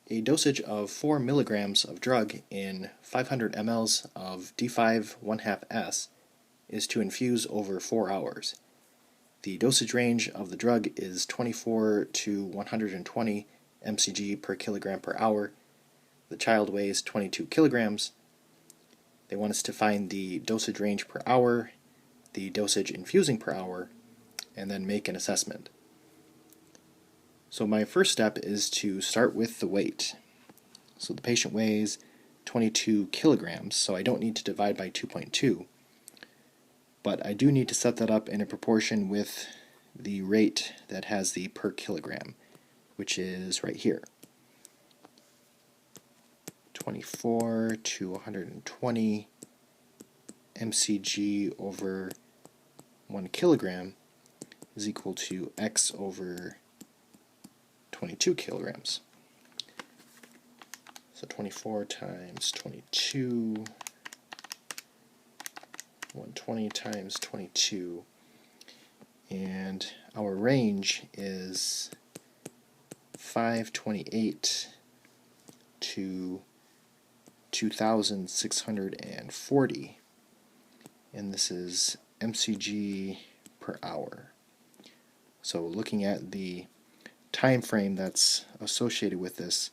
A dosage of 4 milligrams of drug in 500 mLs of D5 1/2S is to infuse over 4 hours. The dosage range of the drug is 24 to 120 mcg per kilogram per hour. The child weighs 22 kilograms. They want us to find the dosage range per hour, the dosage infusing per hour, and then make an assessment. So my first step is to start with the weight. So the patient weighs 22 kilograms, so I don't need to divide by 2.2, but I do need to set that up in a proportion with the rate that has the per kilogram, which is right here. 24 to 120 mcg over 1 kilogram is equal to x over 22 kilograms. So 24 times 22, 120 times 22, and our range is 528 to 2,640, and this is mcg per hour. So looking at the time frame that's associated with this,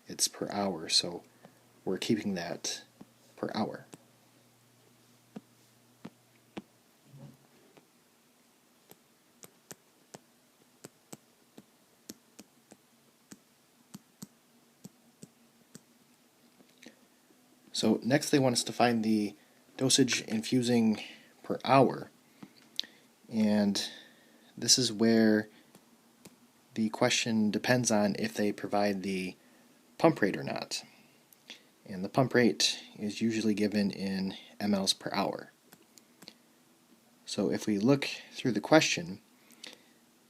it's per hour, so we're keeping that per hour. So next they want us to find the dosage infusing per hour, and this is where the question depends on if they provide the pump rate or not. And the pump rate is usually given in mLs per hour. So if we look through the question,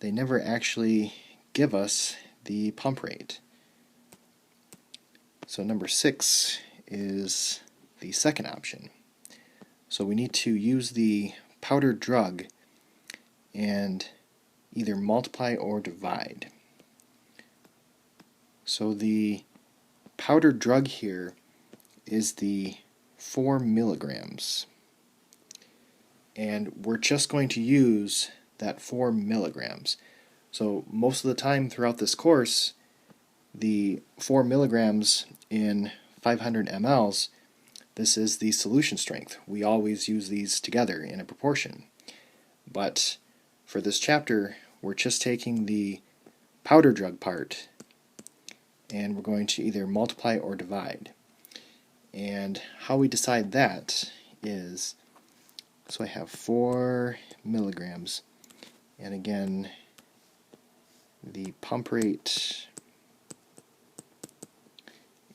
they never actually give us the pump rate. So number 6 is the second option. So we need to use the powdered drug and either multiply or divide. So the powdered drug here is the 4 milligrams, and we're just going to use that 4 milligrams. So most of the time throughout this course, the 4 milligrams in 500 mLs, this is the solution strength. We always use these together in a proportion. But for this chapter, we're just taking the powder drug part and we're going to either multiply or divide. And how we decide that is, so I have 4 milligrams, and again, the pump rate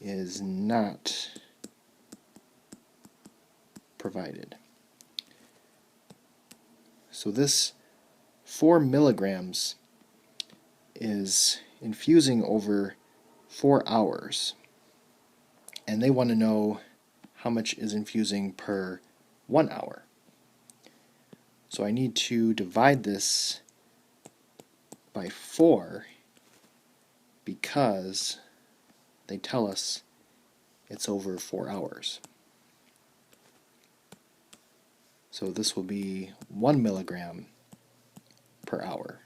is not provided. So this 4 milligrams is infusing over 4 hours, and they want to know how much is infusing per 1 hour. So I need to divide this by 4 because they tell us it's over 4 hours. So this will be 1 milligram per hour.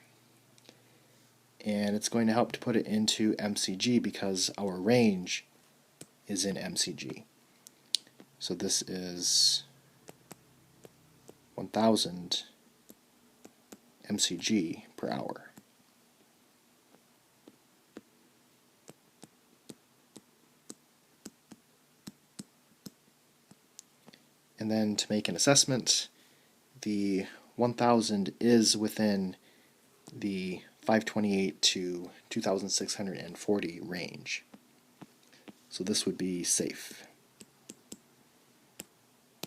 And it's going to help to put it into mcg because our range is in mcg. So this is 1,000 mcg per hour. And then to make an assessment, the 1,000 is within the 528 to 2,640 range. So this would be safe.